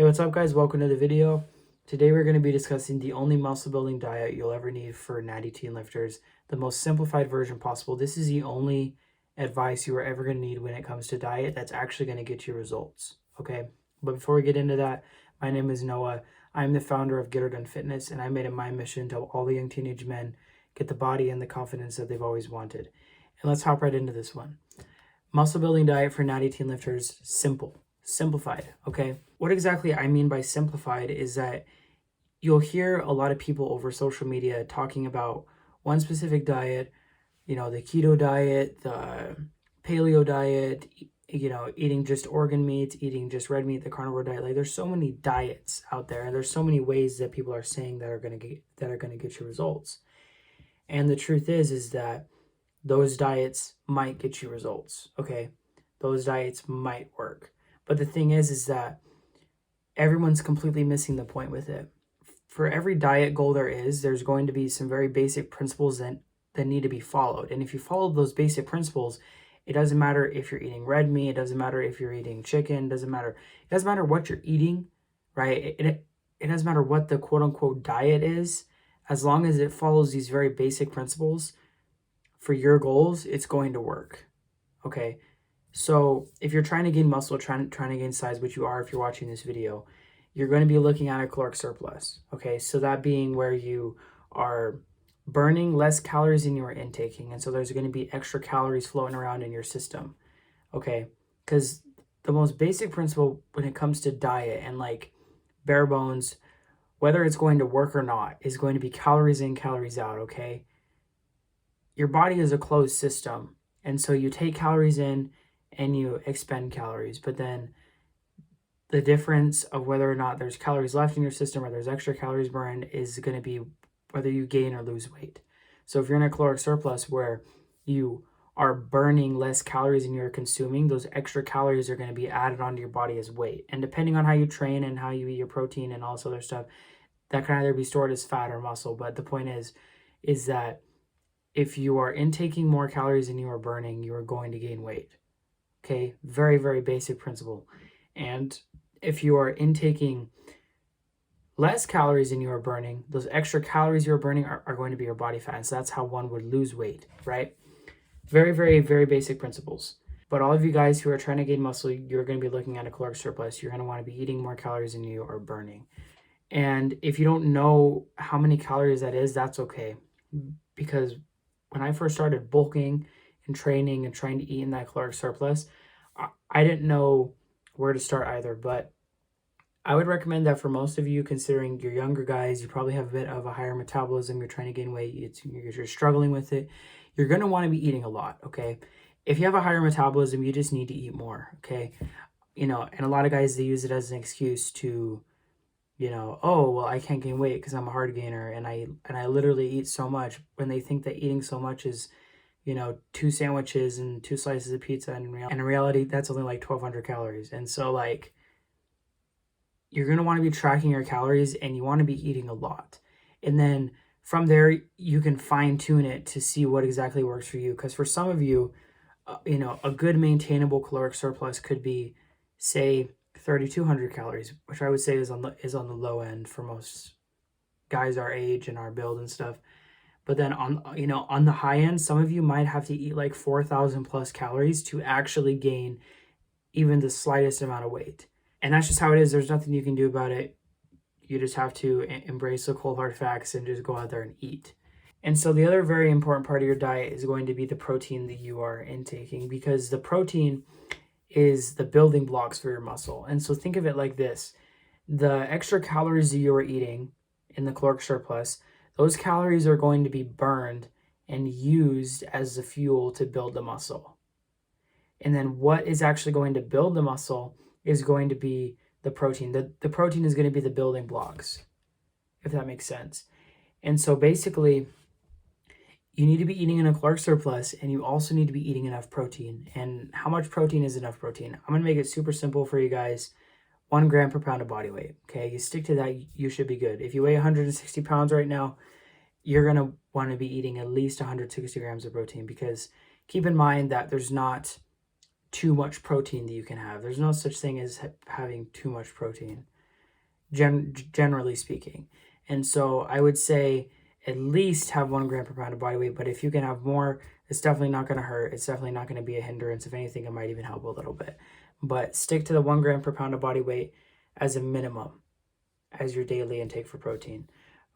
Hey, what's up guys? Welcome to the video. Today we're going to be discussing the only muscle building diet you'll ever need for natty teen lifters, the most simplified version possible. This is the only advice you are ever going to need when it comes to diet that's actually going to get you results, okay? But before we get into that, my name is Noah. I'm the founder of Get Her Done Fitness, and I made it my mission to help all the young teenage men get the body and the confidence that they've always wanted. And let's hop right into this one. Muscle building diet for natty teen lifters, simplified, okay? What exactly I mean by simplified is that you'll hear a lot of people over social media talking about one specific diet, the keto diet, the paleo diet, eating just organ meat, eating just red meat, the carnivore diet. Like there's so many diets out there, and there's so many ways that people are saying that are going to get you results. And the truth is that those diets might get you results, okay? Those diets might work. But the thing is that everyone's completely missing the point with it. For every diet goal there's going to be some very basic principles that need to be followed. And if you follow those basic principles, it doesn't matter if you're eating red meat, it doesn't matter if you're eating chicken, it doesn't matter what you're eating, right? It doesn't matter what the quote unquote diet is, as long as it follows these very basic principles for your goals, it's going to work, okay? So if you're trying to gain muscle, trying to gain size, which you are if you're watching this video, you're going to be looking at a caloric surplus, okay? So that being where you are burning less calories than you are intaking. And so there's going to be extra calories floating around in your system, okay? Because the most basic principle when it comes to diet and like bare bones, whether it's going to work or not, is going to be calories in, calories out, okay? Your body is a closed system. And so you take calories in and you expend calories, but then the difference of whether or not there's calories left in your system or there's extra calories burned is going to be whether you gain or lose weight. So if you're in a caloric surplus where you are burning less calories than you're consuming, those extra calories are going to be added onto your body as weight. And depending on how you train and how you eat your protein and all this other stuff, that can either be stored as fat or muscle. But the point is that if you are intaking more calories than you are burning, you are going to gain weight. Okay, very, very basic principle. And if you are intaking less calories than you are burning, those extra calories you're burning are going to be your body fat. And so that's how one would lose weight, right? Very, very, very basic principles. But all of you guys who are trying to gain muscle, you're going to be looking at a caloric surplus. You're going to want to be eating more calories than you are burning. And if you don't know how many calories that is, that's okay. Because when I first started bulking and training and trying to eat in that caloric surplus, I didn't know where to start either. But I would recommend that for most of you, considering you're younger guys, you probably have a bit of a higher metabolism, you're trying to gain weight, you're struggling with it, you're going to want to be eating a lot, okay? If you have a higher metabolism, you just need to eat more, okay? And a lot of guys, they use it as an excuse to, oh, well, I can't gain weight because I'm a hard gainer and I literally eat so much, when they think that eating so much is 2 sandwiches and 2 slices of pizza, and in reality, that's only like 1,200 calories. And so like, you're going to want to be tracking your calories and you want to be eating a lot. And then from there, you can fine tune it to see what exactly works for you. Because for some of you, a good maintainable caloric surplus could be, say, 3,200 calories, which I would say is on the low end for most guys our age and our build and stuff. But then on the high end, some of you might have to eat like 4,000 plus calories to actually gain even the slightest amount of weight. And that's just how it is. There's nothing you can do about it. You just have to embrace the cold hard facts and just go out there and eat. And so the other very important part of your diet is going to be the protein that you are intaking, because the protein is the building blocks for your muscle. And so think of it like this. The extra calories that you are eating in the caloric surplus, those calories are going to be burned and used as the fuel to build the muscle. And then what is actually going to build the muscle is going to be the protein. The protein is going to be the building blocks, if that makes sense. And so basically, you need to be eating in a caloric surplus, and you also need to be eating enough protein. And how much protein is enough protein? I'm going to make it super simple for you guys. 1 gram per pound of body weight. Okay, you stick to that, you should be good. If you weigh 160 pounds right now, you're going to want to be eating at least 160 grams of protein, because keep in mind that there's not too much protein that you can have. There's no such thing as having too much protein. generally speaking. And so I would say at least have 1 gram per pound of body weight, but if you can have more, it's definitely not going to hurt. It's definitely not going to be a hindrance. If anything, it might even help a little bit. But stick to the 1 gram per pound of body weight as a minimum as your daily intake for protein.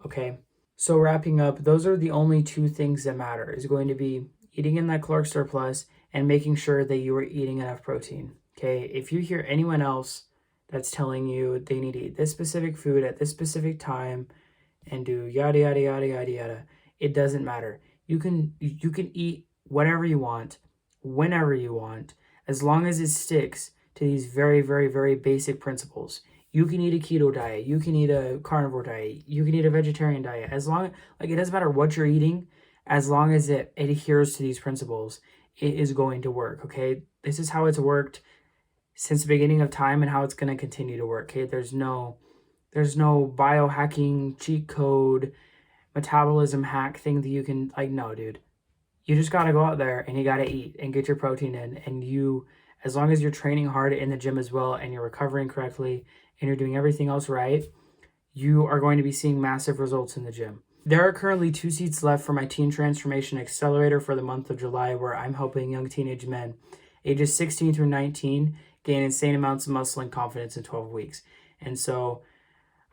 Okay. So wrapping up, those are the only 2 things that matter. Is going to be eating in that caloric surplus and making sure that you are eating enough protein. Okay. If you hear anyone else that's telling you they need to eat this specific food at this specific time and do yada yada yada yada yada, it doesn't matter. You can eat whatever you want, whenever you want, as long as it sticks to these very, very, very basic principles. You can eat a keto diet, you can eat a carnivore diet, you can eat a vegetarian diet. As long, like, it doesn't matter what you're eating, as long as it adheres to these principles, it is going to work. Okay, this is how it's worked since the beginning of time and how it's going to continue to work. Okay, there's no biohacking cheat code metabolism hack thing that you can, like, no, dude. You just got to go out there and you got to eat and get your protein in, and you, as long as you're training hard in the gym as well and you're recovering correctly and you're doing everything else right, you are going to be seeing massive results in the gym. There are currently 2 seats left for my Teen Transformation Accelerator for the month of July, where I'm helping young teenage men ages 16 through 19 gain insane amounts of muscle and confidence in 12 weeks. And so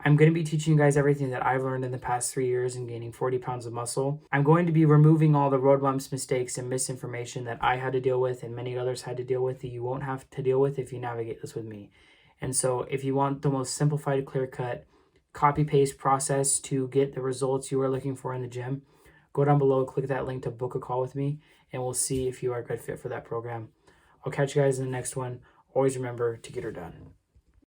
I'm going to be teaching you guys everything that I've learned in the past 3 years in gaining 40 pounds of muscle. I'm going to be removing all the road bumps, mistakes, and misinformation that I had to deal with and many others had to deal with that you won't have to deal with if you navigate this with me. And so if you want the most simplified, clear-cut, copy-paste process to get the results you are looking for in the gym, go down below, click that link to book a call with me, and we'll see if you are a good fit for that program. I'll catch you guys in the next one. Always remember to get her done.